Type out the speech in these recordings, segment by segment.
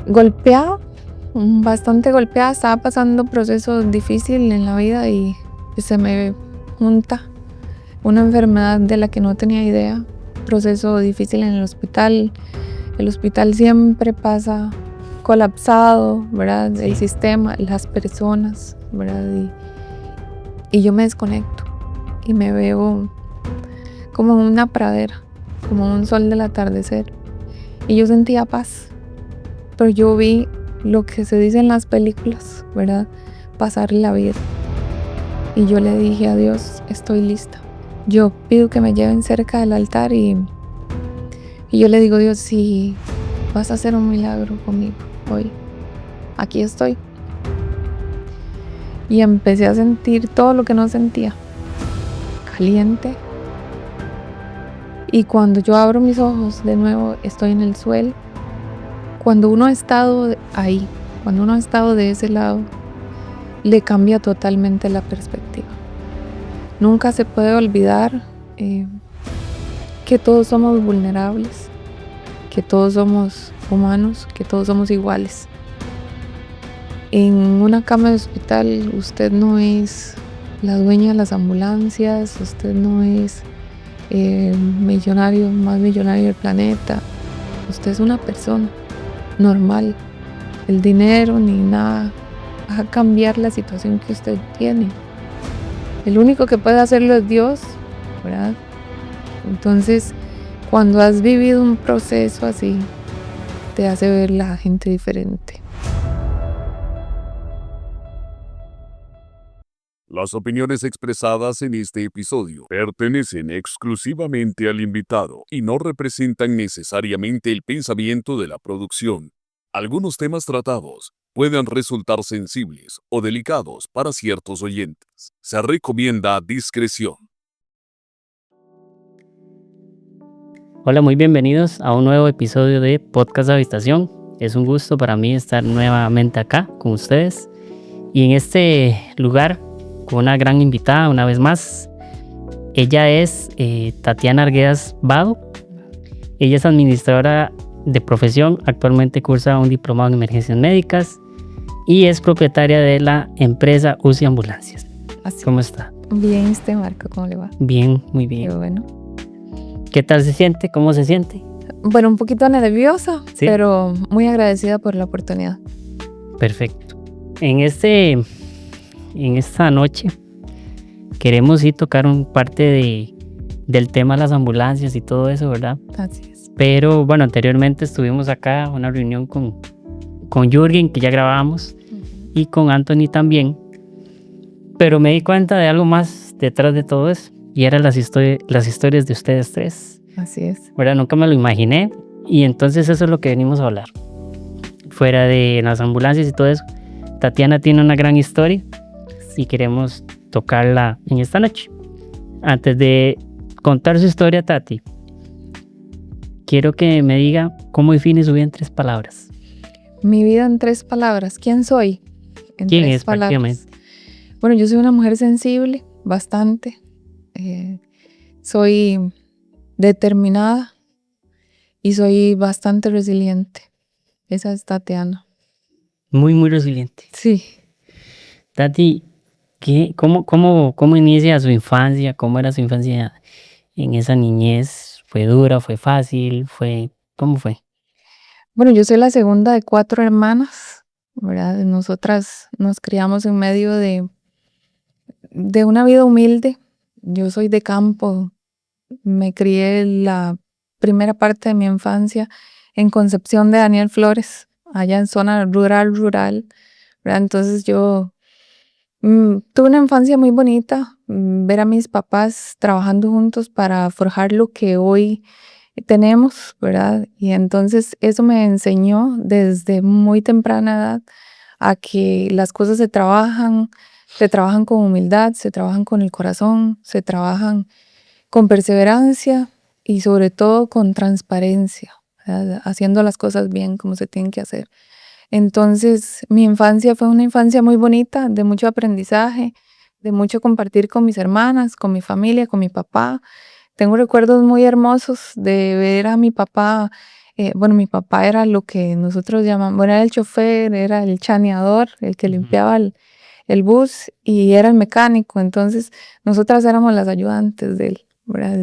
Golpeada, bastante golpeada, estaba pasando un proceso difícil en la vida y se me junta una enfermedad de la que no tenía idea, proceso difícil en el hospital siempre pasa colapsado, ¿verdad? Sí. El sistema, las personas, ¿verdad? Y yo me desconecto y me veo como en una pradera, como un sol del atardecer y yo sentía paz, pero yo vi lo que se dice en las películas, ¿verdad? Pasar la vida. Y yo le dije a Dios, estoy lista. Yo pido que me lleven cerca del altar y yo le digo, Dios, si vas a hacer un milagro conmigo hoy, aquí estoy. Y empecé a sentir todo lo que no sentía, caliente. Y cuando yo abro mis ojos de nuevo, estoy en el suelo. Cuando uno ha estado ahí, cuando uno ha estado de ese lado, le cambia totalmente la perspectiva. Nunca se puede olvidar que todos somos vulnerables, que todos somos humanos, que todos somos iguales. En una cama de hospital usted no es la dueña de las ambulancias, usted no es millonario, más millonario del planeta. Usted es una persona normal. El dinero ni nada va a cambiar la situación que usted tiene. El único que puede hacerlo es Dios, ¿verdad? Entonces, cuando has vivido un proceso así, te hace ver la gente diferente. Las opiniones expresadas en este episodio pertenecen exclusivamente al invitado y no representan necesariamente el pensamiento de la producción. Algunos temas tratados pueden resultar sensibles o delicados para ciertos oyentes. Se recomienda discreción. Hola, muy bienvenidos a un nuevo episodio de Podcast Habitación. Es un gusto para mí estar nuevamente acá con ustedes y en este lugar con una gran invitada una vez más. Ella es Tatiana Arguedas Vado. Ella es administradora de profesión, actualmente cursa un diplomado en emergencias médicas y es propietaria de la empresa UCI Ambulancias. Así. ¿Cómo está? Bien, Marco, ¿cómo le va? Bien, muy bien. Qué bueno. ¿Qué tal se siente? ¿Cómo se siente? Bueno, un poquito nerviosa, ¿Sí? pero muy agradecida por la oportunidad. Perfecto. En esta noche queremos tocar un parte del tema de las ambulancias y todo eso, ¿verdad? Así es. Pero bueno, anteriormente estuvimos acá una reunión con Jürgen, que ya grabamos, y con Anthony también. Pero me di cuenta de algo más detrás de todo eso, y eran las historias de ustedes tres. Así es. ¿Verdad? Nunca me lo imaginé, y entonces eso es lo que venimos a hablar. Fuera de las ambulancias y todo eso, Tatiana tiene una gran historia y queremos tocarla en esta noche. Antes de contar su historia, Tati, quiero que me diga cómo define su vida en 3 palabras. Mi vida en 3 palabras. ¿Quién soy? En ¿Quién 3 es palabras. prácticamente? Bueno, yo soy una mujer sensible, bastante. Soy determinada y soy bastante resiliente. Esa es Tatiana. Muy, muy resiliente. Sí. Tati, ¿cómo inicia su infancia? ¿Cómo era su infancia en esa niñez? ¿Fue dura? ¿Fue fácil? ¿Cómo fue? Bueno, yo soy la segunda de 4 hermanas, ¿verdad? Nosotras nos criamos en medio de una vida humilde. Yo soy de campo. Me crié la primera parte de mi infancia en Concepción de Daniel Flores, allá en zona rural, ¿verdad? Entonces yo tuve una infancia muy bonita, ver a mis papás trabajando juntos para forjar lo que hoy tenemos, ¿verdad? Y entonces eso me enseñó desde muy temprana edad a que las cosas se trabajan con humildad, se trabajan con el corazón, se trabajan con perseverancia y sobre todo con transparencia, ¿verdad? Haciendo las cosas bien como se tienen que hacer. Entonces mi infancia fue una infancia muy bonita, de mucho aprendizaje, de mucho compartir con mis hermanas, con mi familia, con mi papá. Tengo recuerdos muy hermosos de ver a mi papá Bueno, mi papá era lo que nosotros llamamos, bueno, era el chofer, era el chaneador, el que Ujú. limpiaba el bus y era el mecánico. Entonces, nosotras éramos las ayudantes de él, ¿verdad?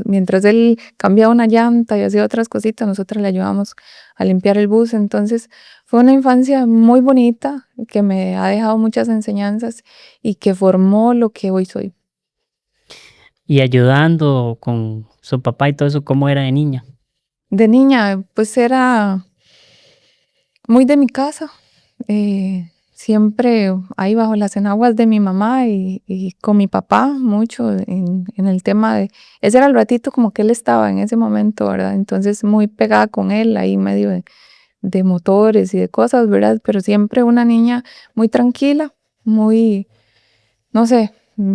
Mientras él cambiaba una llanta y hacía otras cositas, nosotras le ayudábamos a limpiar el bus. Entonces, fue una infancia muy bonita que me ha dejado muchas enseñanzas y que formó lo que hoy soy. Y ayudando con su papá y todo eso, ¿cómo era de niña? De niña, pues era muy de mi casa, siempre ahí bajo las enaguas de mi mamá y con mi papá mucho en el tema de, ese era el ratito como que él estaba en ese momento, ¿verdad? Entonces muy pegada con él, ahí medio de motores y de cosas, ¿verdad? Pero siempre una niña muy tranquila, muy, no sé,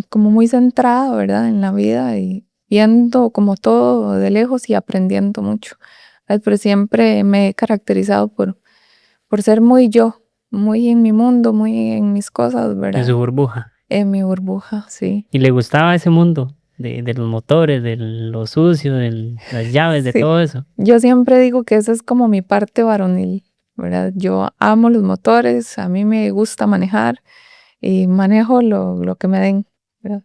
como muy centrada, ¿verdad? En la vida y viendo como todo de lejos y aprendiendo mucho. ¿Verdad? Pero siempre me he caracterizado por ser muy yo, muy en mi mundo, muy en mis cosas, En ¿verdad? su burbuja. En mi burbuja, sí. ¿Y le gustaba ese mundo de los motores, de lo sucio, de las llaves, de Sí. todo eso? Yo siempre digo que esa es como mi parte varonil, ¿verdad? Yo amo los motores, a mí me gusta manejar y manejo lo que me den, ¿verdad?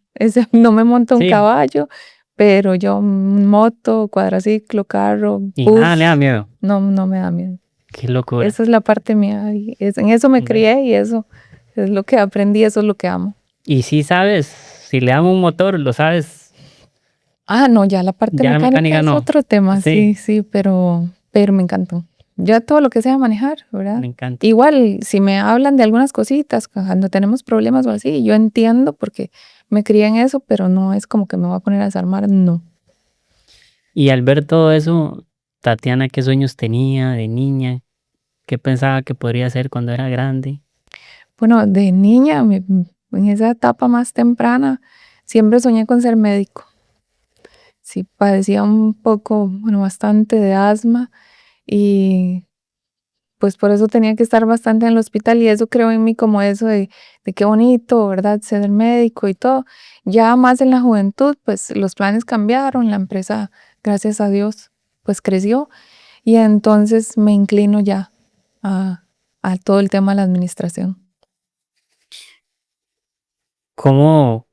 No me monto un Sí. caballo, pero yo moto, cuadraciclo, carro, Y nada le da bus, miedo. no me da miedo. Qué locura. Esa es la parte mía y en eso me Ve. crié y eso es lo que aprendí, eso es lo que amo. Y sí sabes, si le damos un motor, lo sabes, Ah, no, ya la parte ya mecánica mecánica es no. otro tema, sí, Sí, sí, pero me encantó. Ya todo lo que sea manejar, ¿verdad? me encanta. Igual, si me hablan de algunas cositas, cuando tenemos problemas o así, yo entiendo porque me crié en eso, pero no es como que me voy a poner a desarmar, no. Y al ver todo eso, Tatiana, ¿qué sueños tenía de niña? ¿Qué pensaba que podría ser cuando era grande? Bueno, de niña, en esa etapa más temprana, siempre soñé con ser médico. Sí, padecía un poco, bueno, bastante de asma y pues por eso tenía que estar bastante en el hospital y eso creo en mí como eso de qué bonito, ¿verdad? Ser médico y todo. Ya más en la juventud, pues los planes cambiaron, la empresa, gracias a Dios, pues creció y entonces me inclino ya a, a todo el tema de la administración. ¿Cómo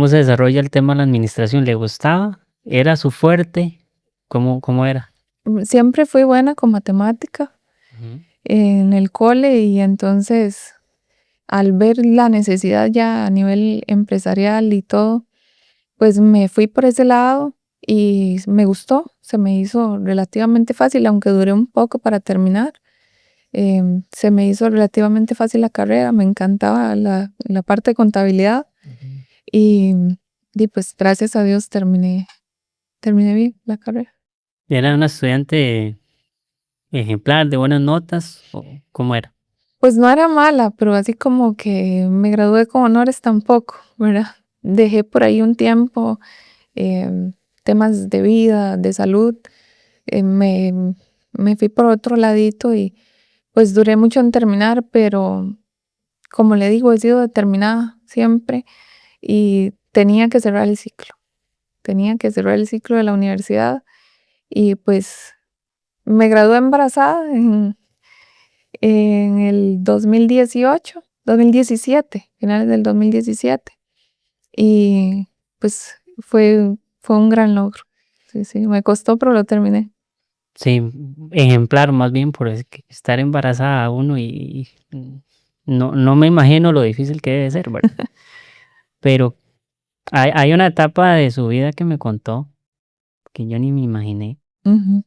se desarrolla el tema de la administración? ¿Le gustaba? ¿Era su fuerte? ¿Cómo era? Siempre fui buena con matemática Ujú. en el cole y entonces al ver la necesidad ya a nivel empresarial y todo, pues me fui por ese lado y me gustó, se me hizo relativamente fácil, aunque duré un poco para terminar. Se me hizo relativamente fácil la carrera, me encantaba la parte de contabilidad Ujú. y, y pues gracias a Dios terminé bien la carrera. ¿Era una estudiante ejemplar, de buenas notas? ¿O cómo era? Pues no era mala, pero así como que me gradué con honores tampoco, ¿verdad? Dejé por ahí un tiempo temas de vida, de salud, eh, me, me fui por otro ladito y pues duré mucho en terminar, pero como le digo, he sido determinada siempre y tenía que cerrar el ciclo de la universidad y pues me gradué embarazada en el 2017, finales del 2017 y pues fue un gran logro. Sí, sí, me costó, pero lo terminé. Sí, ejemplar más bien por estar embarazada uno y no me imagino lo difícil que debe ser, ¿verdad? Pero hay una etapa de su vida que me contó que yo ni me imaginé. Ujú.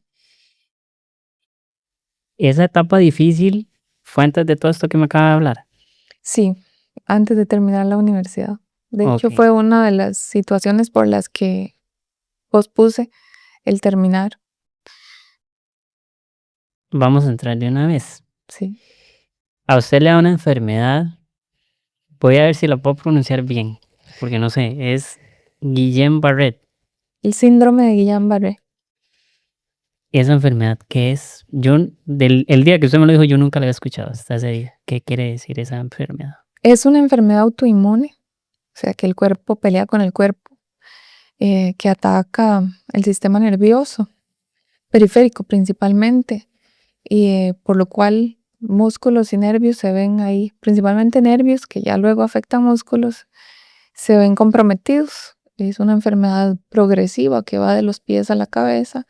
Esa etapa difícil fue antes de todo esto que me acaba de hablar. Sí, antes de terminar la universidad. De hecho, Ok, fue una de las situaciones por las que pospuse el terminar. vamos a entrar de una vez. Sí. A usted le da una enfermedad, voy a ver si la puedo pronunciar bien, porque no sé, es Guillain-Barré. El síndrome de Guillain-Barré ¿Esa enfermedad qué es? Yo, el día que usted me lo dijo, yo nunca la había escuchado hasta ese día. ¿Qué quiere decir esa enfermedad? es una enfermedad autoinmune, o sea que el cuerpo pelea con el cuerpo, que ataca el sistema nervioso. periférico principalmente, y por lo cual músculos y nervios se ven ahí, principalmente nervios que ya luego afectan músculos, se ven comprometidos. Es una enfermedad progresiva que va de los pies a la cabeza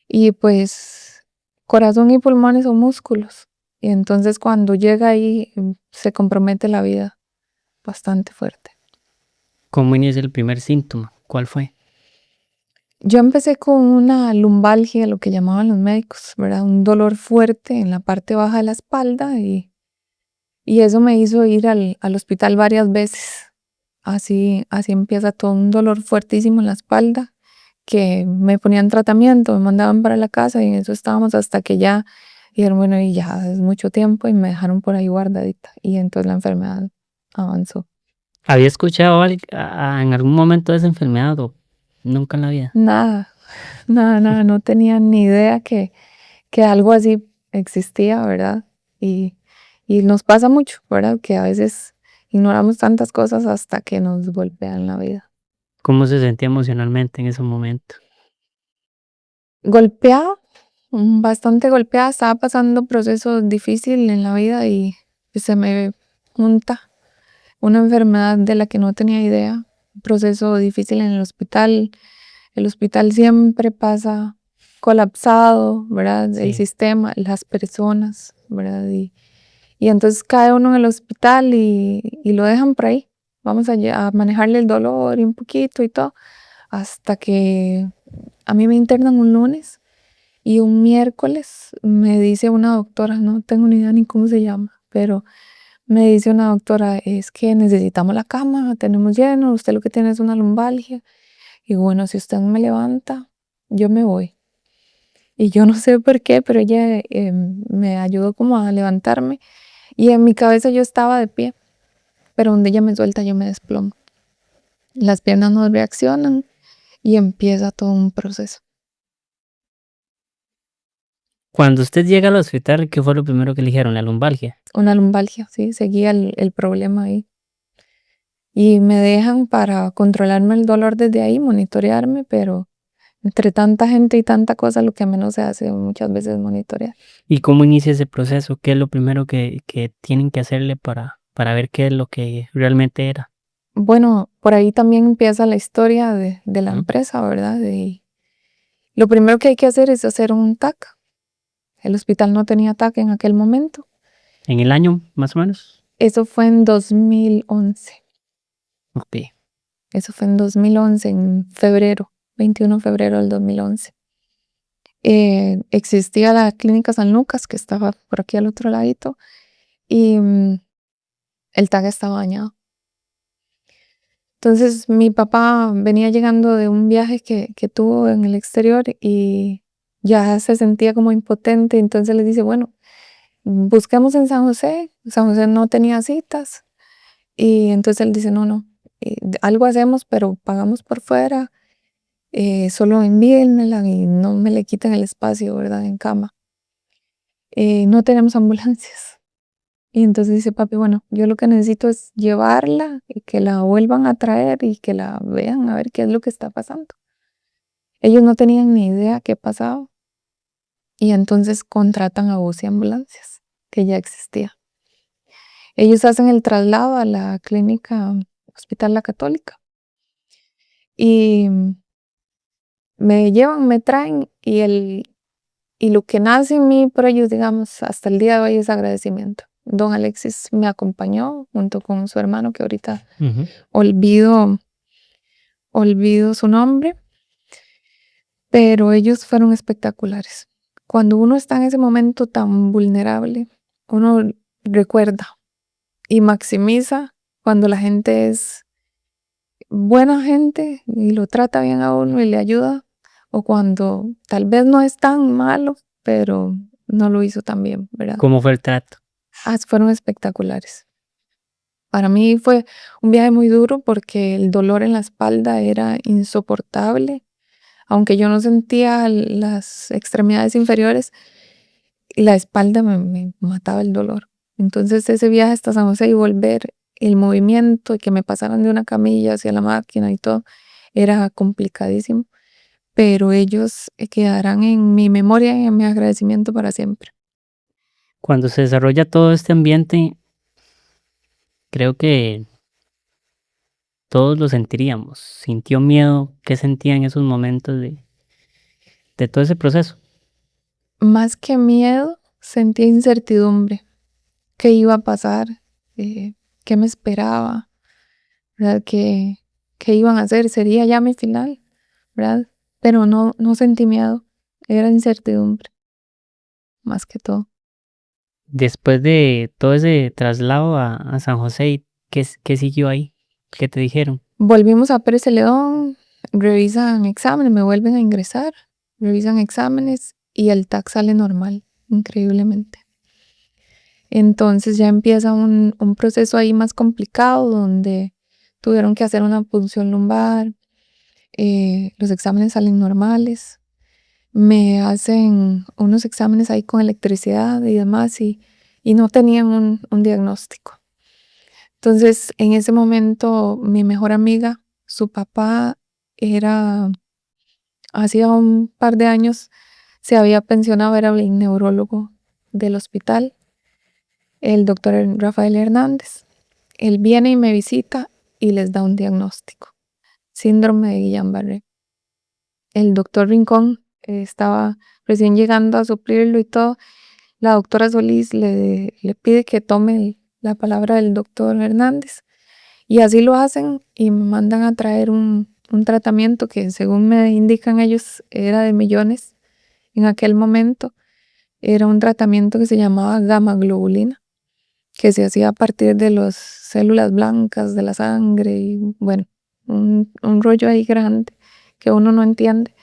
y pues corazón y pulmones son músculos. Y entonces cuando llega ahí se compromete la vida bastante fuerte. ¿Cómo inicia el primer síntoma? ¿Cuál fue? Yo empecé con una lumbalgia, lo que llamaban los médicos, ¿verdad? Un dolor fuerte en la parte baja de la espalda y eso me hizo ir al hospital varias veces. Así empieza todo, un dolor fuertísimo en la espalda, que me ponían tratamiento, me mandaban para la casa y en eso estábamos hasta que ya dijeron, bueno, y ya es mucho tiempo y me dejaron por ahí guardadita y entonces la enfermedad avanzó. ¿Había escuchado en algún momento de esa enfermedad o nunca en la vida? Nada, nada, no tenía ni idea que algo así existía, ¿verdad? Y nos pasa mucho, ¿verdad? Que a veces ignoramos tantas cosas hasta que nos golpean la vida. ¿Cómo se sentía emocionalmente en ese momento? Golpeada, bastante golpeada, estaba pasando procesos difíciles en la vida y se me junta una enfermedad de la que no tenía idea, un proceso difícil en el hospital siempre pasa colapsado, ¿verdad? El Sí. sistema, las personas, ¿verdad? Y entonces cae uno en el hospital y lo dejan por ahí, vamos a manejarle el dolor y un poquito y todo, hasta que a mí me internan un lunes. Y un miércoles me dice una doctora, no tengo ni idea ni cómo se llama, pero me dice una doctora, es que necesitamos la cama, tenemos lleno, usted lo que tiene es una lumbalgia. Y bueno, si usted me levanta, yo me voy. Y yo no sé por qué, pero ella me ayudó como a levantarme. Y en mi cabeza yo estaba de pie, pero donde ella me suelta yo me desplomo. Las piernas no reaccionan y empieza todo un proceso. Cuando usted llega al hospital, ¿qué fue lo primero que le dijeron? La lumbalgia. Una lumbalgia, sí, seguía el problema ahí. Y me dejan para controlarme el dolor desde ahí, monitorearme, pero entre tanta gente y tanta cosa, lo que menos se hace muchas veces es monitorear. ¿Y cómo inicia ese proceso? ¿Qué es lo primero que tienen que hacerle para ver qué es lo que realmente era? Bueno, por ahí también empieza la historia de la Ujú. empresa, ¿verdad? Lo primero que hay que hacer es hacer un TAC. El hospital no tenía TAC en aquel momento. ¿En el año, más o menos? Eso fue en 2011. Ok. Eso fue en 2011, en febrero, 21 de febrero del 2011. Existía la clínica San Lucas, que estaba por aquí al otro ladito, y el TAC estaba dañado. Entonces mi papá venía llegando de un viaje que tuvo en el exterior y ya se sentía como impotente, entonces le dice, bueno, busquemos en San José. San José no tenía citas y entonces él dice, no, algo hacemos, pero pagamos por fuera, solo envíenmela y no me le quiten el espacio, ¿verdad? En cama. No tenemos ambulancias. Y entonces dice papi, bueno, yo lo que necesito es llevarla y que la vuelvan a traer y que la vean a ver qué es lo que está pasando. Ellos no tenían ni idea qué pasaba y entonces contratan a UCI Ambulancias, que ya existía. Ellos hacen el traslado a la clínica Hospital La Católica y me llevan, me traen y lo que nace en mí por ellos, digamos, hasta el día de hoy es agradecimiento. Don Alexis me acompañó junto con su hermano, que ahorita Ujú. olvido su nombre, pero ellos fueron espectaculares. Cuando uno está en ese momento tan vulnerable, uno recuerda y maximiza cuando la gente es buena gente y lo trata bien a uno y le ayuda, o cuando tal vez no es tan malo, pero no lo hizo tan bien, ¿verdad? ¿Cómo fue el trato? Fueron espectaculares. Para mí fue un viaje muy duro porque el dolor en la espalda era insoportable. Aunque yo no sentía las extremidades inferiores, la espalda me mataba el dolor. Entonces ese viaje hasta San José y volver, el movimiento y que me pasaran de una camilla hacia la máquina y todo, era complicadísimo. pero ellos quedarán en mi memoria y en mi agradecimiento para siempre. Cuando se desarrolla todo este ambiente, creo que todos lo sentiríamos. ¿Sintió miedo? ¿Qué sentía en esos momentos de todo ese proceso? Más que miedo, sentía incertidumbre. ¿Qué iba a pasar? ¿Qué me esperaba? ¿Verdad? ¿Qué iban a hacer? ¿Sería ya mi final? ¿Verdad? Pero no sentí miedo. Era incertidumbre, más que todo. Después de todo ese traslado a San José, ¿qué siguió ahí? ¿Qué te dijeron? Volvimos a Pérez Celedón, revisan exámenes, me vuelven a ingresar, revisan exámenes y el TAC sale normal, increíblemente. Entonces ya empieza un proceso ahí más complicado donde tuvieron que hacer una punción lumbar, los exámenes salen normales, me hacen unos exámenes ahí con electricidad y demás y no tenían un diagnóstico. Entonces en ese momento mi mejor amiga, su papá hacía un par de años se había pensionado, era el neurólogo del hospital, el doctor Rafael Hernández. Él viene y me visita y les da un diagnóstico: síndrome de Guillain-Barré. El doctor Rincón estaba recién llegando a suplirlo y todo. La doctora Solís le pide que tome la palabra del doctor Hernández y así lo hacen y me mandan a traer un tratamiento que, según me indican ellos, era de millones en aquel momento. Era un tratamiento que se llamaba gamma globulina, que se hacía a partir de las células blancas de la sangre y bueno, un rollo ahí grande que uno no entiende.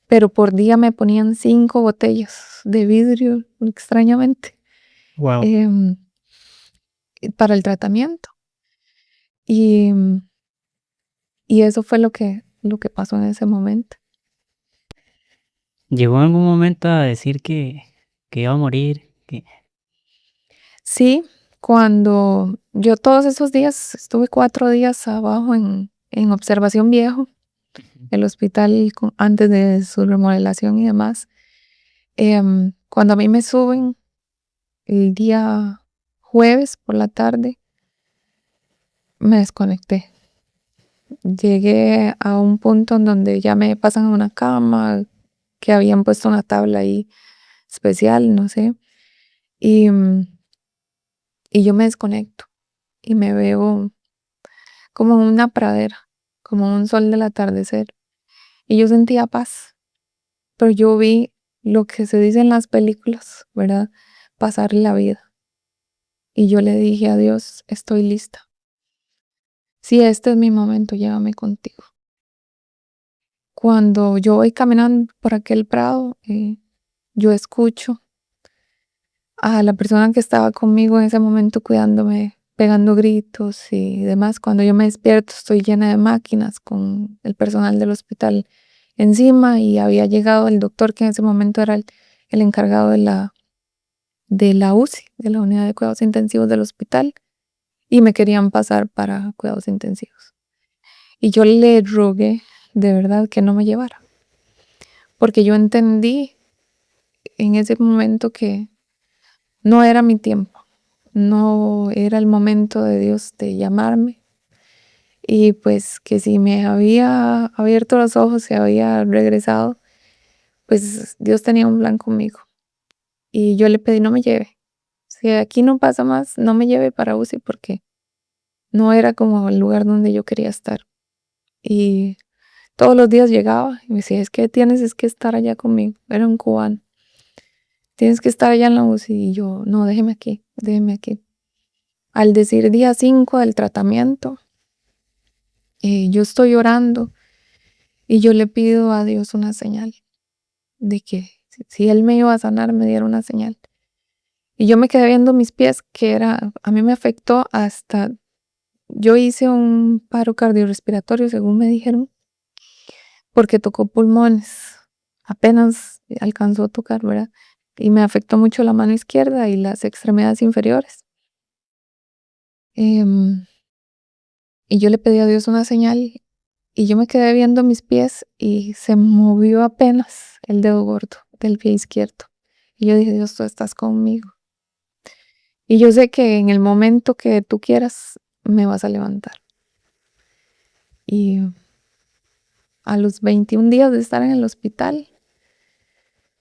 Pero por día me ponían 5 botellas de vidrio, extrañamente, Wow. em, para el tratamiento. Y, y eso fue lo que pasó en ese momento. ¿Llegó en algún momento a decir que iba a morir? Sí, cuando yo todos esos días, estuve 4 días abajo en observación viejo, el hospital antes de su remodelación y demás. Cuando a mí me suben el día jueves por la tarde, me desconecté. Llegué a un punto en donde ya me pasan a una cama, que habían puesto una tabla ahí especial, no sé, y, y yo me desconecto y me veo como en una pradera, como un sol del atardecer, y yo sentía paz, pero yo vi lo que se dice en las películas, ¿verdad? Pasar la vida. Y yo le dije a Dios: estoy lista. Si este es mi momento, llévame contigo. Cuando yo voy caminando por aquel prado, yo escucho a la persona que estaba conmigo en ese momento cuidándome, pegando gritos y demás. Cuando yo me despierto, estoy llena de máquinas con el personal del hospital encima y había llegado el doctor que en ese momento era el encargado de la UCI, de la unidad de cuidados intensivos del hospital, y me querían pasar para cuidados intensivos. Y yo le rogué de verdad que no me llevara, porque yo entendí en ese momento que no era mi tiempo, no era el momento de Dios de llamarme, y pues que si me había abierto los ojos y había regresado, pues Dios tenía un plan conmigo. Y yo le pedí: no me lleve. Si aquí no pasa más, no me lleve para UCI, porque no era como el lugar donde yo quería estar. Y todos los días llegaba y me decía: es que estar allá conmigo. Era un cubano. Tienes que estar allá en la UCI. Y yo: no, déjeme aquí, déjeme aquí. Al decir día 5 del tratamiento, yo estoy orando y yo le pido a Dios una señal de que si Él me iba a sanar, me diera una señal. Y yo me quedé viendo mis pies, a mí me afectó hasta, yo hice un paro cardiorrespiratorio, según me dijeron, porque tocó pulmones, apenas alcanzó a tocar, ¿verdad? Y me afectó mucho la mano izquierda y las extremidades inferiores. Em, y yo le pedí a Dios una señal y yo me quedé viendo mis pies y se movió apenas el dedo gordo del pie izquierdo. Y yo dije, Dios, tú estás conmigo. Y yo sé que en el momento que tú quieras, me vas a levantar. Y a los 21 días de estar en el hospital,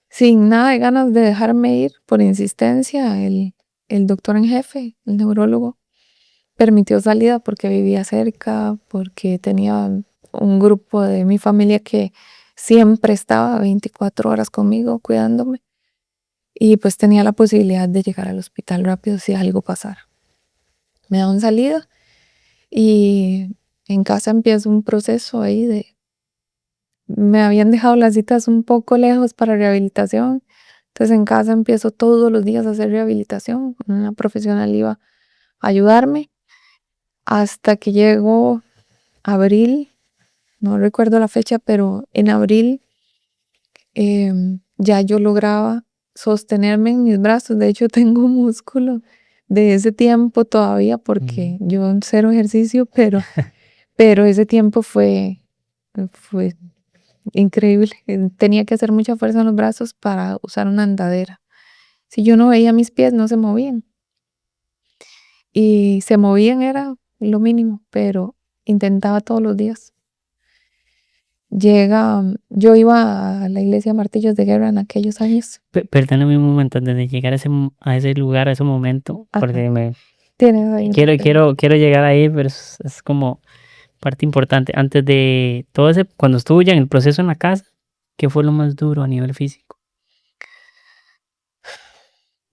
sin nada de ganas de dejarme ir por insistencia, el doctor en jefe, el neurólogo, permitió salida porque vivía cerca, porque tenía un grupo de mi familia que siempre estaba 24 horas conmigo cuidándome y pues tenía la posibilidad de llegar al hospital rápido si algo pasara. Me daban salida y en casa empieza un proceso ahí me habían dejado las citas un poco lejos para rehabilitación, entonces en casa empiezo todos los días a hacer rehabilitación, una profesional iba a ayudarme hasta que llegó abril, no recuerdo la fecha, pero en abril ya yo lograba sostenerme en mis brazos. De hecho, tengo músculo de ese tiempo todavía porque yo cero ejercicio, pero ese tiempo fue increíble. Tenía que hacer mucha fuerza en los brazos para usar una andadera. Si yo no veía mis pies, no se movían. Y se movían era lo mínimo, pero intentaba todos los días. Yo iba a la iglesia Martillos de Guerra en aquellos años. Perdóname un momento antes de llegar a ese lugar, a ese momento, Ajá. porque Tienes ahí. quiero llegar ahí, pero es como parte importante. Antes de todo ese, cuando estuvo ya en el proceso en la casa, ¿qué fue lo más duro a nivel físico?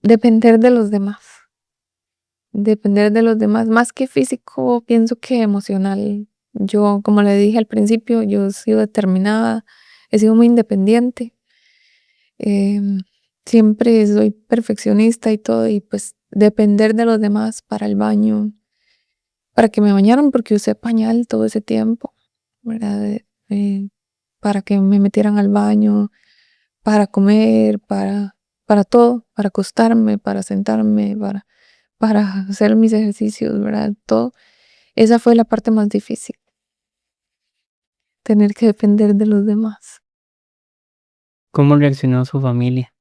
Depender de los demás. Depender de los demás, más que físico, pienso que emocional. Yo, como le dije al principio, yo he sido determinada, he sido muy independiente. em, Siempre soy perfeccionista y todo, y pues depender de los demás para el baño, para que me bañaran, porque usé pañal todo ese tiempo, ¿verdad? Para que me metieran al baño, para comer, para todo, para acostarme, para sentarme, para hacer mis ejercicios, ¿verdad? Todo. Esa fue la parte más difícil, tener que depender de los demás. ¿Cómo reaccionó su familia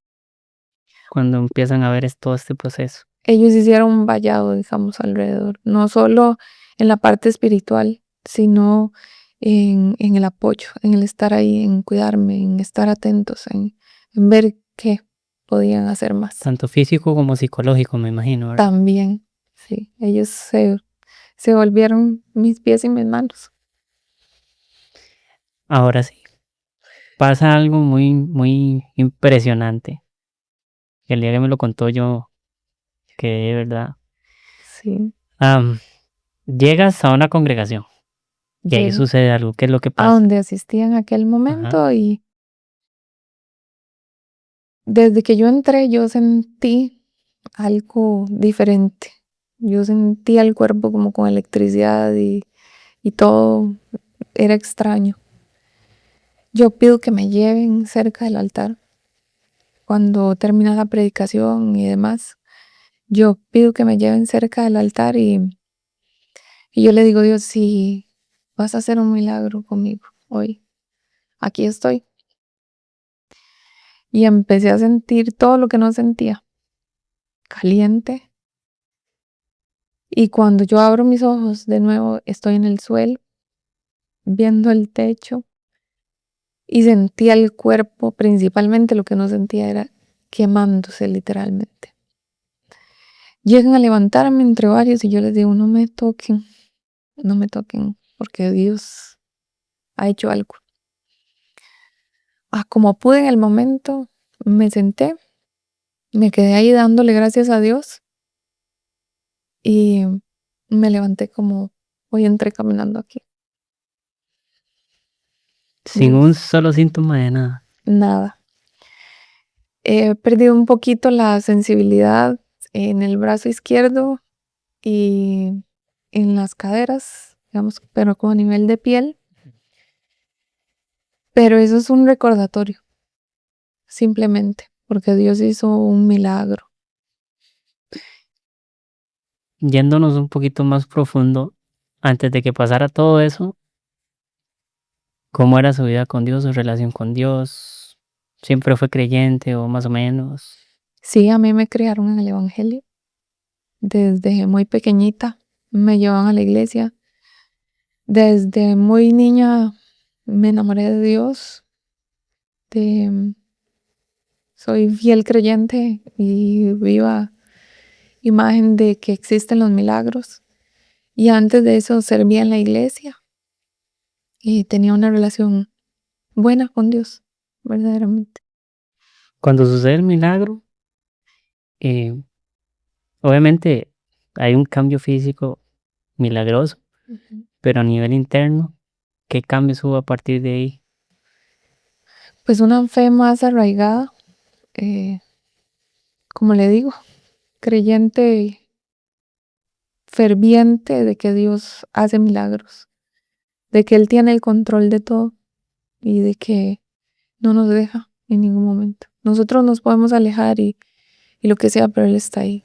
cuando empiezan a ver todo este proceso? Ellos hicieron un vallado, digamos, alrededor, no solo en la parte espiritual, sino en el apoyo, en el estar ahí, en cuidarme, en estar atentos, en ver qué podían hacer más. Tanto físico como psicológico, me imagino, ¿verdad? También, sí, ellos se volvieron mis pies y mis manos. Ahora sí, pasa algo muy impresionante. El día que me lo contó yo, que de verdad. Sí, Llegas a una congregación y ahí llegué sucede algo. ¿Qué es lo que a pasa? donde asistí en aquel Ajá. momento y desde que yo entré yo sentí algo diferente. Yo sentía el cuerpo como con electricidad y todo era extraño. Yo pido que me lleven cerca del altar cuando termina la predicación y demás. Yo pido que me lleven cerca del altar y yo le digo, Dios, si vas a hacer un milagro conmigo hoy, aquí estoy. Y empecé a sentir todo lo que no sentía, caliente. Y cuando yo abro mis ojos de nuevo, estoy en el suelo, viendo el techo y sentía el cuerpo, principalmente lo que no sentía era quemándose literalmente. Llegan a levantarme entre varios y yo les digo, no me toquen, no me toquen, porque Dios ha hecho algo. Como pude en el momento, me senté, me quedé ahí dándole gracias a Dios y me levanté como hoy entré caminando aquí. Sin un Dios, solo síntoma de nada. nada. He perdido un poquito la sensibilidad en el brazo izquierdo y en las caderas, digamos, pero como a nivel de piel. Pero eso es un recordatorio, simplemente, porque Dios hizo un milagro. Yéndonos un poquito más profundo, antes de que pasara todo eso, ¿Cómo era su vida con Dios, su relación con Dios? ¿Siempre fue creyente o más o menos? Sí, a mí me criaron en el Evangelio. Desde muy pequeñita me llevaban a la iglesia. Desde muy niña me enamoré de Dios. De, soy fiel creyente y viva imagen de que existen los milagros. Y antes de eso servía en la iglesia y tenía una relación buena con Dios, verdaderamente. Cuando sucede el milagro, eh, obviamente hay un cambio físico milagroso, Ujú. pero a nivel interno, ¿qué cambios hubo a partir de ahí? Pues una fe más arraigada, eh, como le digo, creyente ferviente de que Dios hace milagros, de que Él tiene el control de todo y de que no nos deja en ningún momento. Nosotros nos podemos alejar y lo que sea, pero Él está ahí.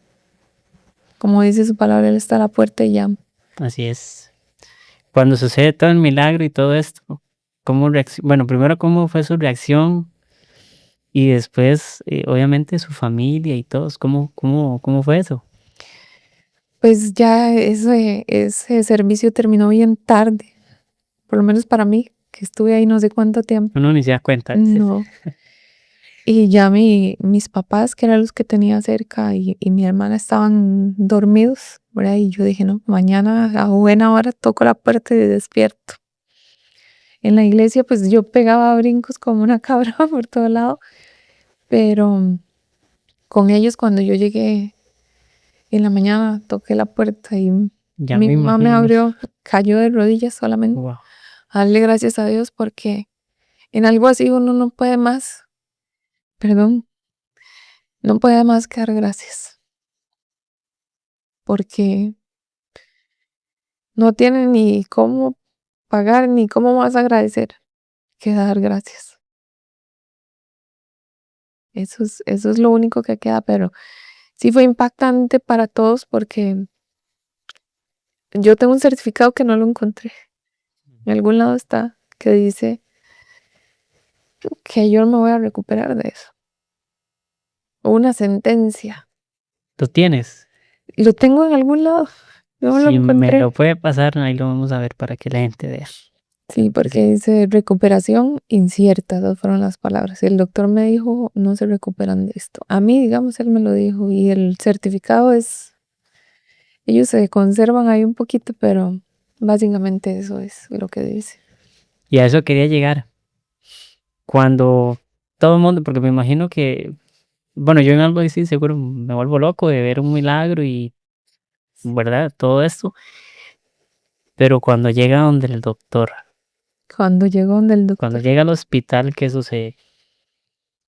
Como dice su palabra, Él está a la puerta y llama. Así es. Cuando sucede todo el milagro y todo esto, bueno, primero, ¿cómo fue su reacción? Y después, obviamente, su familia y todos, ¿cómo fue eso? Pues ya ese servicio terminó bien tarde, por lo menos para mí, que estuve ahí no sé cuánto tiempo. Uno ni se da cuenta a veces. No. Y ya mis papás, que eran los que tenía cerca, y mi hermana estaban dormidos, ¿verdad? Y yo dije, no, mañana a buena hora toco la puerta y despierto. En la iglesia, pues yo pegaba brincos como una cabra por todo lado, pero con ellos cuando yo llegué en la mañana, toqué la puerta y Ya mi me mamá me imagino. abrió, cayó de rodillas solamente. Wow. A darle gracias a Dios porque en algo así uno no puede más, perdón, no puede más que dar gracias, porque no tiene ni cómo pagar ni cómo más agradecer que dar gracias. Eso es lo único que queda, pero sí fue impactante para todos porque yo tengo un certificado que no lo encontré. En algún lado está que dice que yo no me voy a recuperar de eso. Una sentencia. ¿Lo tienes? Lo tengo en algún lado. No lo Si me encontré. lo puede pasar, ahí lo vamos a ver para que la gente vea. Sí, porque dice recuperación incierta, esas fueron las palabras. El doctor me dijo, no se recuperan de esto. A mí, digamos, él me lo dijo y el certificado ellos se conservan ahí un poquito, pero básicamente eso es lo que dice. Y a eso quería llegar. Cuando todo el mundo, porque me imagino que, bueno, yo en algo así seguro me vuelvo loco de ver un milagro y, ¿verdad? Todo esto. Pero cuando llega donde el doctor, Cuando llegó donde el cuando doctor, llega al hospital, ¿qué sucede?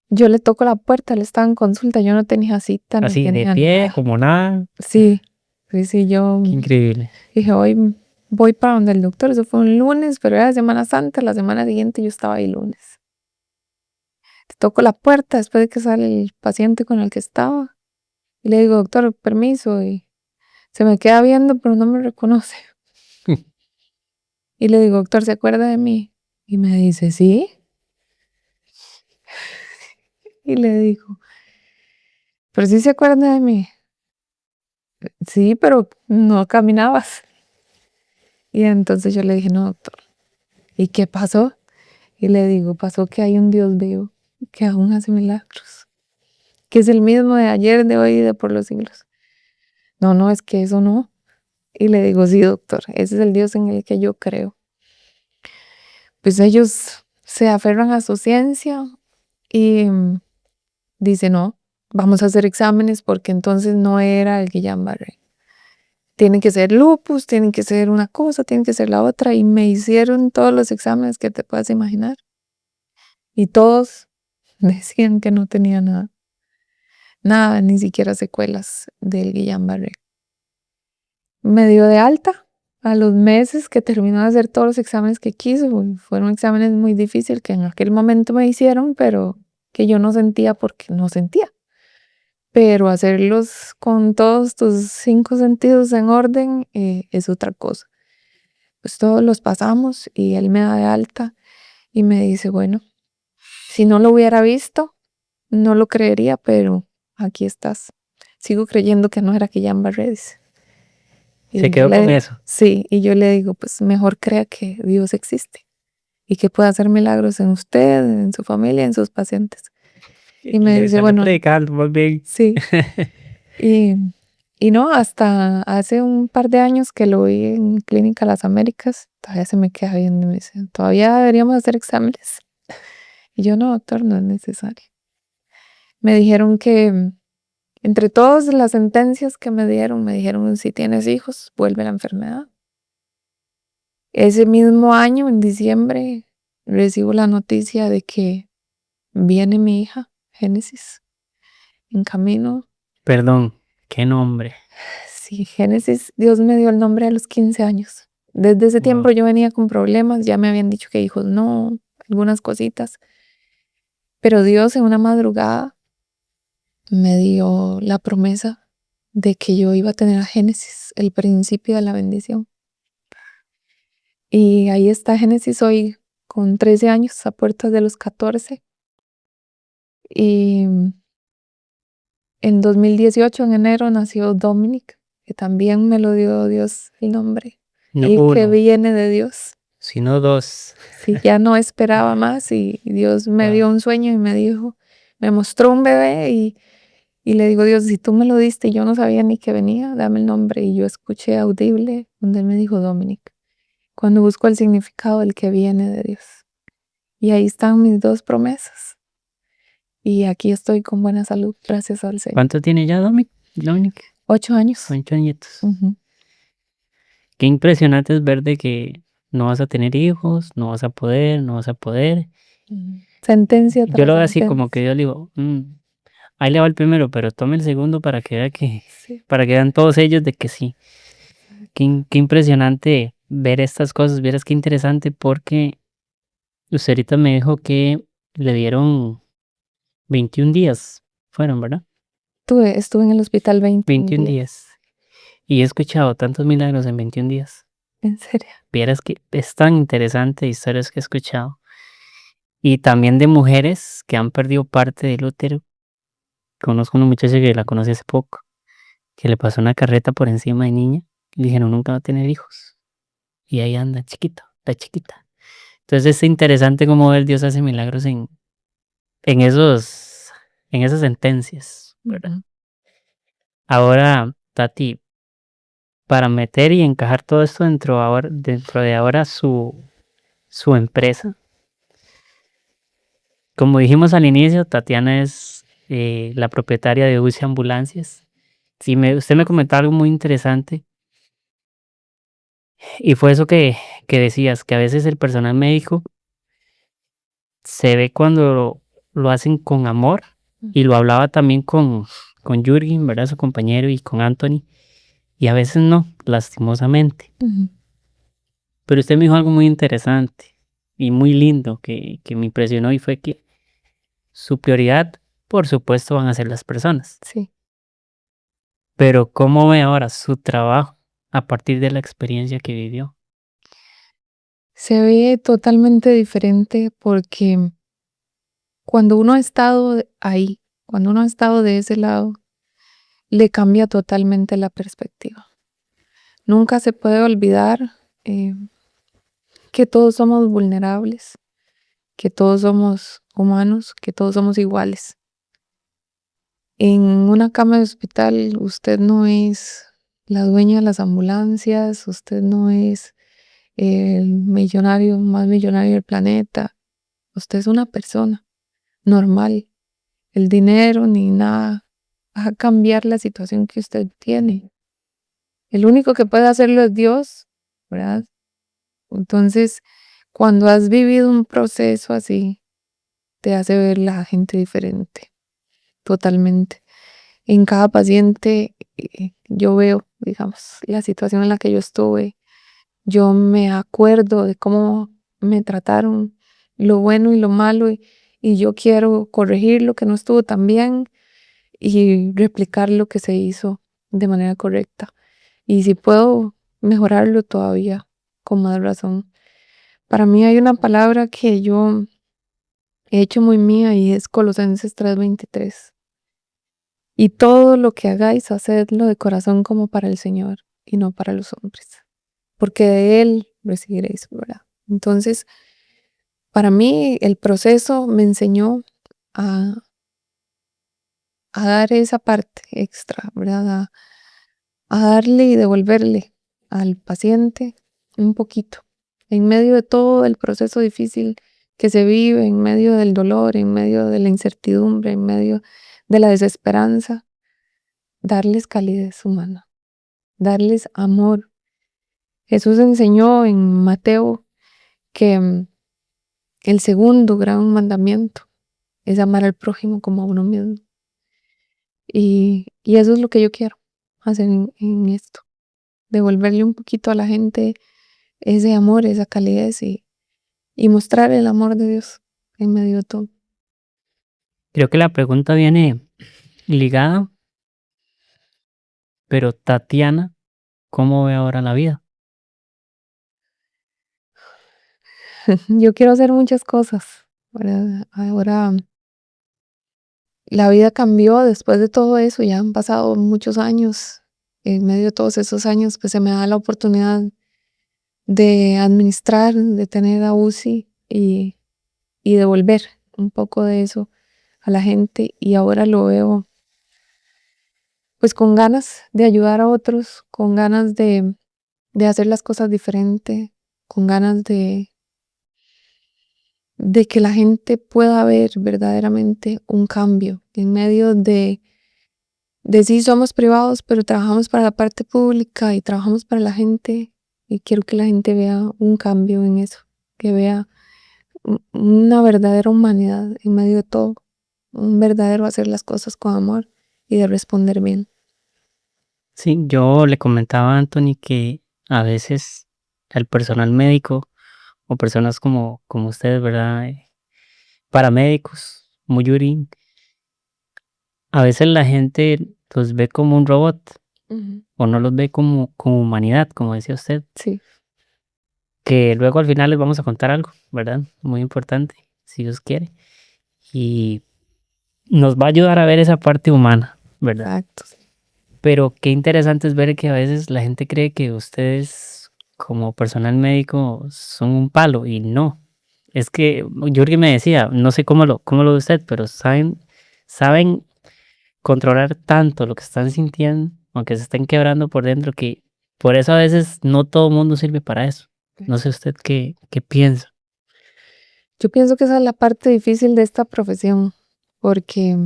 yo le toco la puerta, él estaba en consulta, yo no tenía cita ni Así de tenía pie, nada. como nada. Sí, sí, yo Qué increíble. dije, hoy voy para donde el doctor, eso fue un lunes, pero era Semana Santa, la semana siguiente yo estaba ahí lunes. Toco la puerta después de que sale el paciente con el que estaba y le digo, doctor, permiso, y se me queda viendo, pero no me reconoce. Y le digo, doctor, ¿se acuerda de mí? Y me dice, sí. Y le digo, pero sí se acuerda de mí. Sí, pero no caminabas. Y entonces yo le dije, no, doctor, ¿y qué pasó? Y le digo, pasó que hay un Dios vivo que aún hace milagros, que es el mismo de ayer, de hoy y de por los siglos. No, no, es que eso no. Y le digo, sí, doctor, ese es el Dios en el que yo creo. Pues ellos se aferran a su ciencia y dice, no, vamos a hacer exámenes porque entonces no era el Guillain-Barré. Tienen que ser lupus, tienen que ser una cosa, tienen que ser la otra. Y me hicieron todos los exámenes que te puedas imaginar. Y todos decían que no tenía nada. Nada, ni siquiera secuelas del Guillain-Barré. Me dio de alta a los meses que terminó de hacer todos los exámenes que quiso. Fueron exámenes muy difíciles que en aquel momento me hicieron, pero que yo no sentía porque no sentía. Pero hacerlos con todos tus 5 sentidos en orden es otra cosa. Pues todos los pasamos y él me da de alta. Y me dice, bueno, si no lo hubiera visto, no lo creería, pero aquí estás. Sigo creyendo que no era que ya dice. Se quedó con eso. Sí, y yo le digo, pues mejor crea que Dios existe y que puede hacer milagros en usted, en su familia, en sus pacientes. Y me Le dice, sale bueno, predicando, más bien. sí. Y, y no, hasta hace un par de años que lo vi en Clínica Las Américas, todavía se me queda viendo y me dice, todavía deberíamos hacer exámenes. Y yo, no, doctor, no es necesario. Me dijeron que entre todas las sentencias que me dijeron, si tienes hijos, vuelve la enfermedad. Ese mismo año, en diciembre, recibo la noticia de que viene mi hija, Génesis, en camino. Perdón, ¿qué nombre? Sí, Génesis, Dios me dio el nombre a los 15 años. Desde ese tiempo Wow. yo venía con problemas, ya me habían dicho que hijos no, algunas cositas. Pero Dios en una madrugada me dio la promesa de que yo iba a tener a Génesis, el principio de la bendición. Y ahí está Génesis hoy con 13 años, a puertas de los 14. Y en 2018, en enero, nació Dominic, que también me lo dio Dios el nombre. No Y que uno, viene de Dios. sino dos. Sí, ya no esperaba más y Dios me Wow. dio un sueño y me dijo, me mostró un bebé y le digo, Dios, si tú me lo diste y yo no sabía ni que venía, dame el nombre. Y yo escuché audible donde él me dijo Dominic, cuando busco el significado del que viene de Dios. Y ahí están mis dos promesas. Y aquí estoy con buena salud, gracias al Señor. ¿Cuánto tiene ya Dominic? 8 años. 8 añitos. Ujú. Qué impresionante es ver de que no vas a tener hijos, no vas a poder. Sentencia Yo tras lo veo así como que sentencia. yo le digo, ahí le va el primero, pero tome el segundo para que vea Sí. para que vean todos ellos de que sí. Qué impresionante ver estas cosas, vieras qué interesante porque usted ahorita me dijo que le dieron 21 días, fueron, ¿verdad? Estuve en el hospital 21 21 días. días. Y he escuchado tantos milagros en 21 días. En serio. Vieras que es tan interesante historias que he escuchado. Y también de mujeres que han perdido parte del útero. Conozco una muchacha que la conocí hace poco, que le pasó una carreta por encima de niña. Y le dijeron, nunca va a tener hijos. Y ahí anda, chiquita, la chiquita. Entonces es interesante cómo ver Dios hace milagros en esos, en esas sentencias, ¿verdad? Ujú. Ahora, Tati, para meter y encajar todo esto dentro de ahora su empresa. Como dijimos al inicio, Tatiana es la propietaria de UCI Ambulancias. Sí, usted me comentó algo muy interesante y fue eso que decías, que a veces el personal médico se ve cuando lo hacen con amor y lo hablaba también con Jürgen, ¿verdad? Su compañero y con Anthony y a veces no, lastimosamente. Ujú. Pero usted me dijo algo muy interesante y muy lindo que me impresionó y fue que su prioridad, por supuesto, van a ser las personas. Sí. Pero ¿cómo ve ahora su trabajo a partir de la experiencia que vivió? Se ve totalmente diferente porque cuando uno ha estado ahí, cuando uno ha estado de ese lado, le cambia totalmente la perspectiva. Nunca se puede olvidar eh, que todos somos vulnerables, que todos somos humanos, que todos somos iguales. En una cama de hospital usted no es la dueña de las ambulancias, usted no es el millonario más millonario del planeta, usted es una persona normal. El dinero ni nada va a cambiar la situación que usted tiene. El único que puede hacerlo es Dios, ¿verdad? Entonces, cuando has vivido un proceso así, te hace ver la gente diferente, totalmente. En cada paciente yo veo, digamos, la situación en la que yo estuve. Yo me acuerdo de cómo me trataron, lo bueno y lo malo, y yo quiero corregir lo que no estuvo tan bien y replicar lo que se hizo de manera correcta. Y si puedo mejorarlo todavía, con más razón. Para mí hay una palabra que yo he hecho muy mía y es Colosenses 3:23. Y todo lo que hagáis, hacedlo de corazón como para el Señor y no para los hombres, porque de Él recibiréis, ¿verdad? Entonces, para mí el proceso me enseñó a, a dar esa parte extra, ¿verdad? A darle y devolverle al paciente un poquito, en medio de todo el proceso difícil que se vive, en medio del dolor, en medio de la incertidumbre, en medio de la desesperanza, darles calidez humana, darles amor. Jesús enseñó en Mateo que el segundo gran mandamiento es amar al prójimo como a uno mismo. Y eso es lo que yo quiero hacer en esto, devolverle un poquito a la gente ese amor, esa calidez y mostrar el amor de Dios en medio de todo. Creo que la pregunta viene ligada, pero Tatiana, ¿cómo ve ahora la vida? Yo quiero hacer muchas cosas, ¿verdad? Ahora la vida cambió después de todo eso, ya han pasado muchos años. En medio de todos esos años, pues se me da la oportunidad de administrar, de tener a UCI y devolver un poco de eso a la gente. Y ahora lo veo pues con ganas de ayudar a otros, con ganas de hacer las cosas diferente, con ganas de que la gente pueda ver verdaderamente un cambio en medio de sí somos privados, pero trabajamos para la parte pública y trabajamos para la gente y quiero que la gente vea un cambio en eso, que vea una verdadera humanidad en medio de todo, un verdadero hacer las cosas con amor y de responder bien. Sí, yo le comentaba a Anthony que a veces el personal médico o personas como ustedes, ¿verdad? Paramédicos, muy Yuri, a veces la gente los ve como un robot Ujú. o no los ve como humanidad, como decía usted, Sí, que luego al final les vamos a contar algo, ¿verdad? Muy importante, si Dios quiere. Y nos va a ayudar a ver esa parte humana, ¿verdad? exacto. Sí. Pero qué interesante es ver que a veces la gente cree que ustedes como personal médico son un palo y no. Es que Jorge me decía, no sé cómo lo ve usted, pero saben controlar tanto lo que están sintiendo, aunque se estén quebrando por dentro, que por eso a veces no todo el mundo sirve para eso. No sé usted qué piensa. Yo pienso que esa es la parte difícil de esta profesión, porque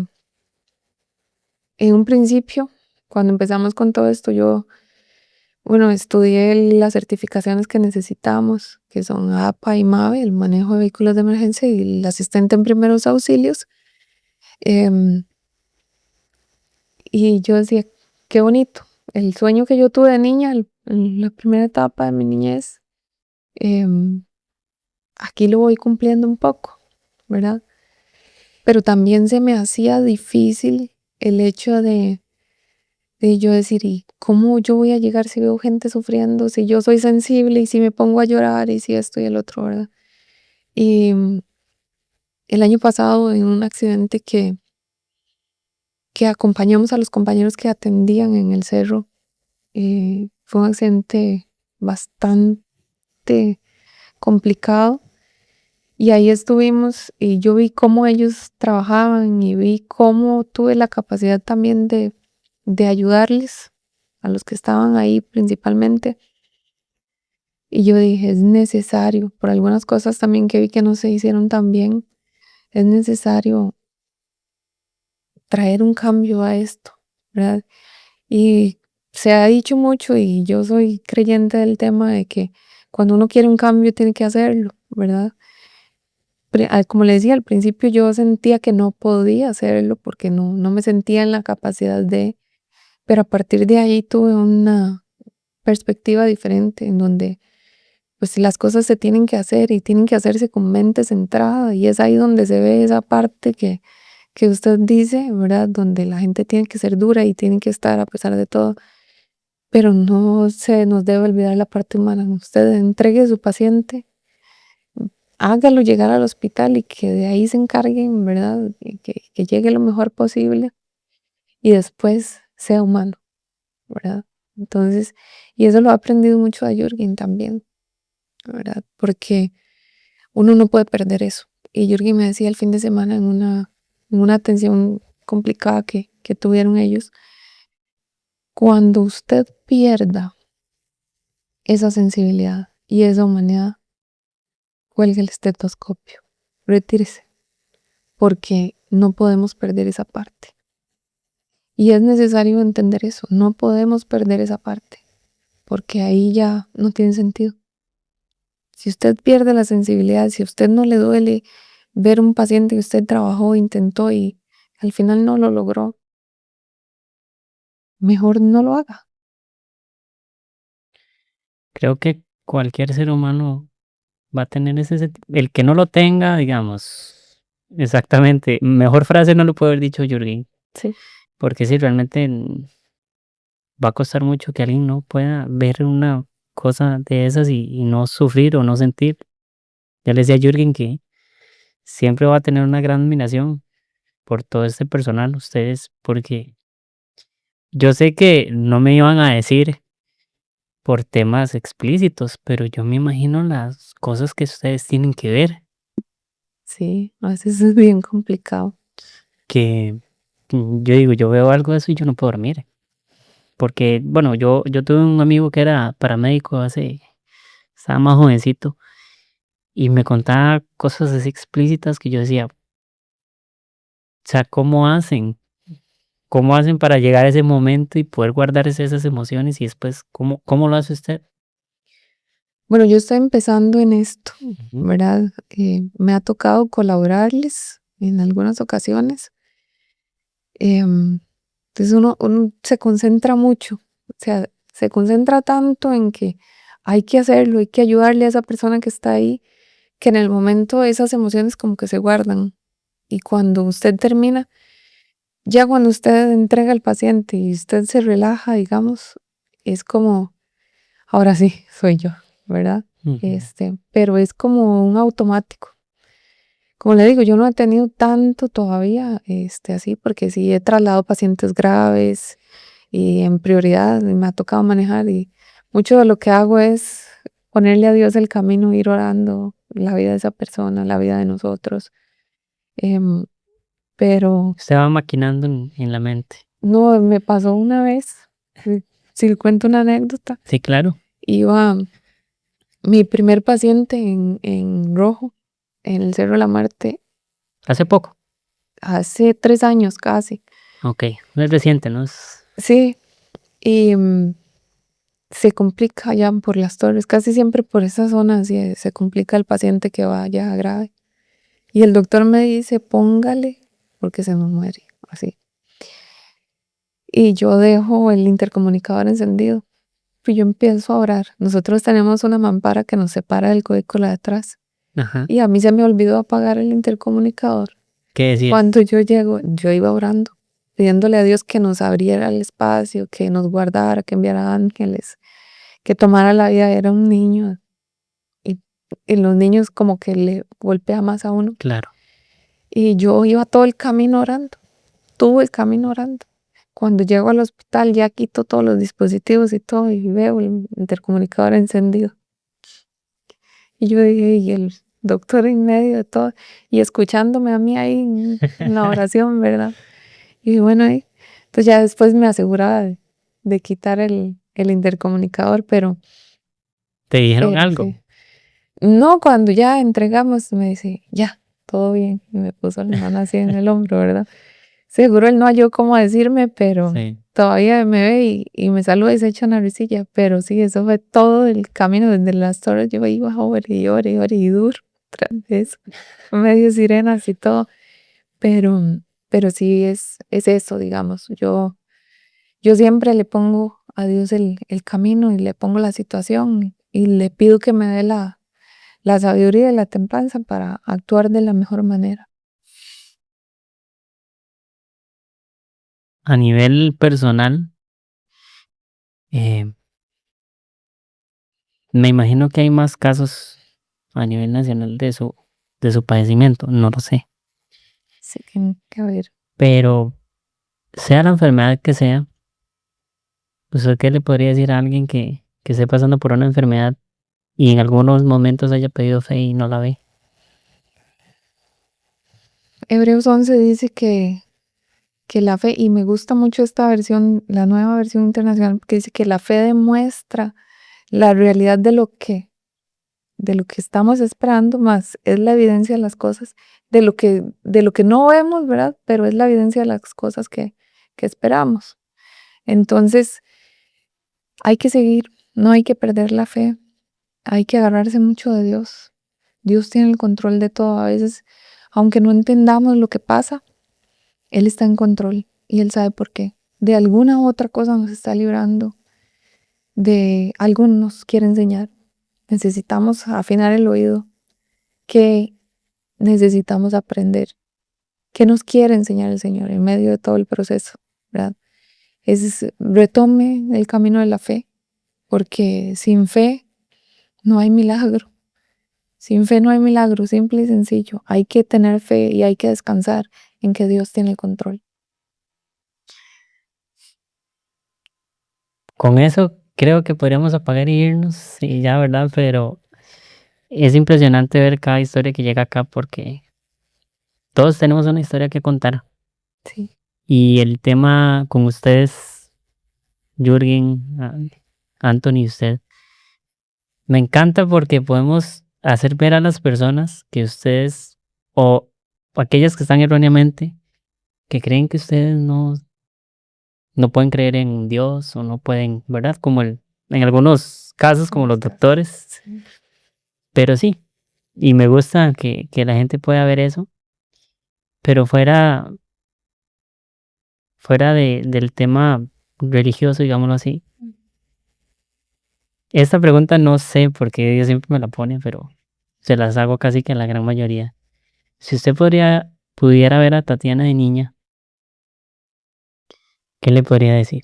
en un principio, cuando empezamos con todo esto, bueno, estudié las certificaciones que necesitamos, que son APA y MAVE, el manejo de vehículos de emergencia y el asistente en primeros auxilios. em, y yo decía, qué bonito. El sueño que yo tuve de niña, en la primera etapa de mi niñez, em, aquí lo voy cumpliendo un poco, ¿verdad? Pero también se me hacía difícil el hecho de yo decir, ¿y cómo yo voy a llegar si veo gente sufriendo, si yo soy sensible y si me pongo a llorar y si esto y el otro, ¿verdad? Y el año pasado en un accidente que acompañamos a los compañeros que atendían en el cerro, fue un accidente bastante complicado y ahí estuvimos y yo vi cómo ellos trabajaban y vi cómo tuve la capacidad también de ayudarles a los que estaban ahí principalmente. Y yo dije, es necesario, por algunas cosas también que vi que no se hicieron tan bien, es necesario traer un cambio a esto, ¿verdad? Y se ha dicho mucho y yo soy creyente del tema de que cuando uno quiere un cambio tiene que hacerlo, ¿verdad? Como le decía al principio, yo sentía que no podía hacerlo porque no me sentía en la capacidad pero a partir de ahí tuve una perspectiva diferente en donde pues las cosas se tienen que hacer y tienen que hacerse con mente centrada y es ahí donde se ve esa parte que usted dice, ¿verdad? Donde la gente tiene que ser dura y tiene que estar a pesar de todo, pero no se nos debe olvidar la parte humana. Usted entregue a su paciente hágalo llegar al hospital y que de ahí se encarguen, ¿verdad? Y que llegue lo mejor posible y después sea humano, ¿verdad? Entonces, y eso lo he aprendido mucho a Jürgen también, ¿verdad? Porque uno no puede perder eso. Y Jürgen me decía el fin de semana en una atención complicada que tuvieron ellos, cuando usted pierda esa sensibilidad y esa humanidad, cuelgue el estetoscopio, retírese, porque no podemos perder esa parte. Y es necesario entender eso, no podemos perder esa parte, porque ahí ya no tiene sentido. Si usted pierde la sensibilidad, si a usted no le duele ver un paciente que usted trabajó, intentó y al final no lo logró, mejor no lo haga. Creo que cualquier ser humano va a tener el que no lo tenga, digamos, exactamente, mejor frase no lo puede haber dicho Jürgen, Sí. porque sí, realmente va a costar mucho que alguien no pueda ver una cosa de esas y no sufrir o no sentir. Ya le decía a Jürgen que siempre va a tener una gran admiración por todo este personal, ustedes, porque yo sé que no me iban a decir por temas explícitos, pero yo me imagino las cosas que ustedes tienen que ver, Sí, a veces es bien complicado. que yo digo, yo veo algo de eso y yo no puedo dormir. Porque, bueno, yo tuve un amigo que era paramédico estaba más jovencito y me contaba cosas así explícitas que yo decía, o sea, ¿cómo hacen? ¿Cómo hacen para llegar a ese momento y poder guardar esas emociones y después, cómo lo hace usted? Bueno, yo estoy empezando en esto, Ujú. ¿verdad? Me ha tocado colaborarles en algunas ocasiones. Entonces uno se concentra mucho, o sea, se concentra tanto en que hay que hacerlo, hay que ayudarle a esa persona que está ahí, que en el momento esas emociones como que se guardan. Y cuando usted termina, ya cuando usted entrega al paciente y usted se relaja, digamos, es como, ahora sí, soy yo, ¿verdad? Ujú. Pero es como un automático. Como le digo, yo no he tenido tanto todavía, así, porque sí he trasladado pacientes graves y en prioridad y me ha tocado manejar y mucho de lo que hago es ponerle a Dios el camino, ir orando la vida de esa persona, la vida de nosotros. Em, pero Usted va maquinando en la mente. no, me pasó una vez, si si le cuento una anécdota, Sí, claro. iba mi primer paciente en rojo, en el Cerro de la Muerte, Hace poco. hace 3 años casi. Ok, no es reciente, ¿no? Sí, y se complica ya por las torres, casi siempre por esa zona se complica el paciente que va ya grave. Y el doctor me dice, póngale, porque se nos muere, así. Y yo dejo el intercomunicador encendido, y yo empiezo a orar. Nosotros tenemos una mampara que nos separa del cubículo de atrás. Ajá. Y a mí se me olvidó apagar el intercomunicador. ¿Qué decía? Cuando yo llego, yo iba orando, pidiéndole a Dios que nos abriera el espacio, que nos guardara, que enviara ángeles, que tomara la vida. Era un niño y, y los niños como que le golpea más a uno. Claro. Y yo iba todo el camino orando, todo el camino orando. Cuando llego al hospital ya quito todos los dispositivos y todo y veo el intercomunicador encendido. Y yo dije, y el doctor en medio de todo y escuchándome a mí ahí en la oración, ¿verdad? Y bueno, ahí, entonces ya después me aseguraba de quitar el intercomunicador, ¿Te dijeron pero algo? sí. No, cuando ya entregamos, me dice, ya, todo bien. Y me puso la mano así en el hombro, ¿verdad? Seguro él no halló cómo decirme, pero Sí. todavía me ve y me saluda y se echa una risilla. Pero sí, eso fue todo el camino desde las torres. Yo iba ore y duro tras de eso. Medio sirenas y todo. Pero, pero sí es eso, digamos. Yo siempre le pongo a Dios el camino y le pongo la situación y le pido que me dé la sabiduría y la templanza para actuar de la mejor manera. A nivel personal, eh, me imagino que hay más casos a nivel nacional de su padecimiento, no lo sé. Sí, que ver. Pero sea la enfermedad que sea, ¿usted qué le podría decir a alguien que esté pasando por una enfermedad y en algunos momentos haya pedido fe y no la ve? Hebreos 11 dice que la fe, y me gusta mucho esta versión, la nueva versión internacional, que dice que la fe demuestra la realidad de lo que estamos esperando, más es la evidencia de las cosas, de lo que no vemos, ¿verdad? Pero es la evidencia de las cosas que esperamos. Entonces, hay que seguir, no hay que perder la fe, hay que agarrarse mucho de Dios. Dios tiene el control de todo. A veces, aunque no entendamos lo que pasa, Él está en control y Él sabe por qué. De alguna u otra cosa nos está librando, de algo nos quiere enseñar. Necesitamos afinar el oído. ¿Qué necesitamos aprender? ¿Qué nos quiere enseñar el Señor en medio de todo el proceso? ¿Verdad? Retome el camino de la fe, porque sin fe no hay milagro. Sin fe no hay milagro, simple y sencillo. Hay que tener fe y hay que descansar en que Dios tiene el control. Con eso creo que podríamos apagar e irnos y ya, ¿verdad? Pero es impresionante ver cada historia que llega acá porque todos tenemos una historia que contar. Sí. Y el tema con ustedes, Jürgen, Anthony y usted, me encanta porque podemos hacer ver a las personas que ustedes, o aquellas que están erróneamente, que creen que ustedes no pueden creer en Dios o no pueden, ¿verdad? Como en algunos casos, como los doctores. Pero sí, y me gusta que la gente pueda ver eso, pero fuera del tema religioso, digámoslo así. Esta pregunta no sé por qué Dios siempre me la pone, pero se las hago casi que a la gran mayoría. Si usted pudiera ver a Tatiana de niña, ¿qué le podría decir?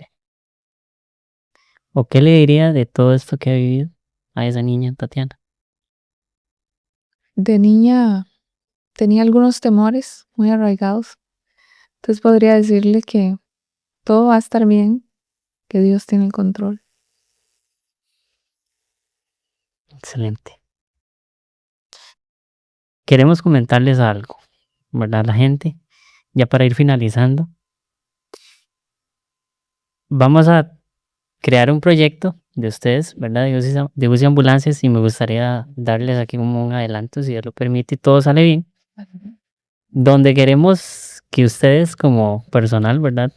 ¿O qué le diría de todo esto que ha vivido a esa niña, Tatiana? De niña tenía algunos temores muy arraigados. Entonces podría decirle que todo va a estar bien, que Dios tiene el control. Excelente. Queremos comentarles algo, ¿verdad? La gente, ya para ir finalizando, vamos a crear un proyecto de ustedes, ¿verdad? De UCI Ambulancias, y me gustaría darles aquí como un adelanto, si Dios lo permite y todo sale bien, donde queremos que ustedes como personal, ¿verdad?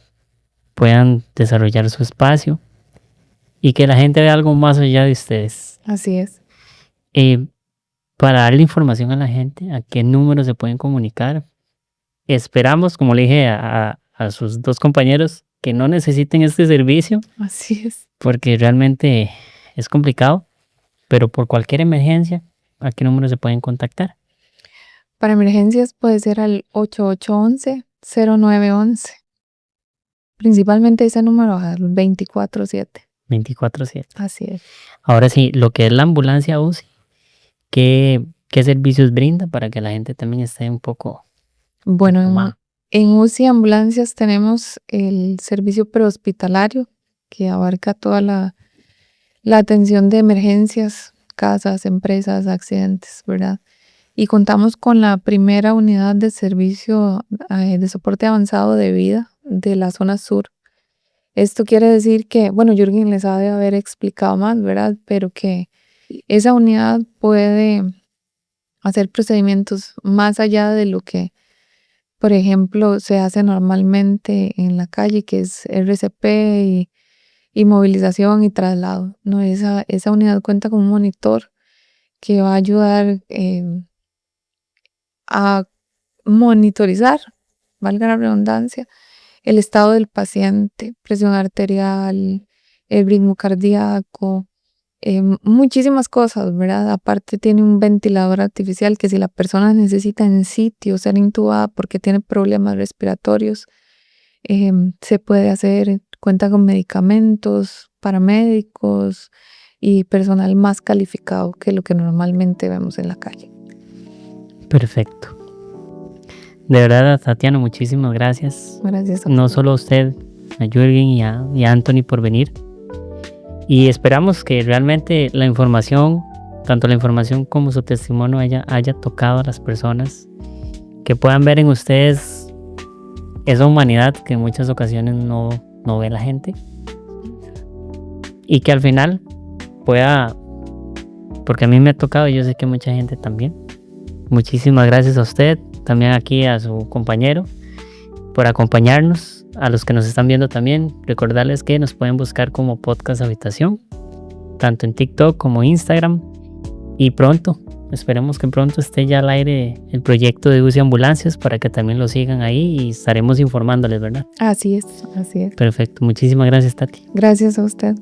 Puedan desarrollar su espacio y que la gente vea algo más allá de ustedes. Así es. Para darle información a la gente, a qué números se pueden comunicar. Esperamos, como le dije a sus dos compañeros, que no necesiten este servicio, Así es. porque realmente es complicado, pero por cualquier emergencia, ¿a qué número se pueden contactar? Para emergencias puede ser al 8811-0911. Principalmente ese número al 24/7. 24/7. Así es. Ahora sí, lo que es la ambulancia UCI, ¿qué servicios brinda para que la gente también esté un poco Bueno, informada? en UCI Ambulancias tenemos el servicio prehospitalario que abarca toda la atención de emergencias, casas, empresas, accidentes, ¿verdad? Y contamos con la primera unidad de servicio de soporte avanzado de vida de la zona sur. Esto quiere decir que, bueno, Jürgen les ha de haber explicado más, ¿verdad? Pero que esa unidad puede hacer procedimientos más allá de lo que, por ejemplo, se hace normalmente en la calle, que es RCP y movilización y traslado. No, esa unidad cuenta con un monitor que va a ayudar a monitorizar, valga la redundancia, el estado del paciente, presión arterial, el ritmo cardíaco, muchísimas cosas, ¿verdad? Aparte tiene un ventilador artificial que si la persona necesita en sitio ser intubada porque tiene problemas respiratorios, se puede hacer, cuenta con medicamentos, paramédicos y personal más calificado que lo que normalmente vemos en la calle. Perfecto. De verdad, Tatiana, muchísimas gracias. Gracias a No usted. solo a usted, a Jürgen y a Anthony por venir. Y esperamos que realmente la información, tanto la información como su testimonio haya tocado a las personas, que puedan ver en ustedes esa humanidad que en muchas ocasiones no ve la gente. Y que al final pueda, porque a mí me ha tocado y yo sé que mucha gente también. Muchísimas gracias a usted, también aquí a su compañero, por acompañarnos. A los que nos están viendo también, recordarles que nos pueden buscar como Podcast Habitación, tanto en TikTok como Instagram. Y pronto, esperemos que pronto esté ya al aire el proyecto de UCI Ambulancias para que también lo sigan ahí y estaremos informándoles, ¿verdad? Así es, así es. Perfecto, muchísimas gracias, Tati. Gracias a usted.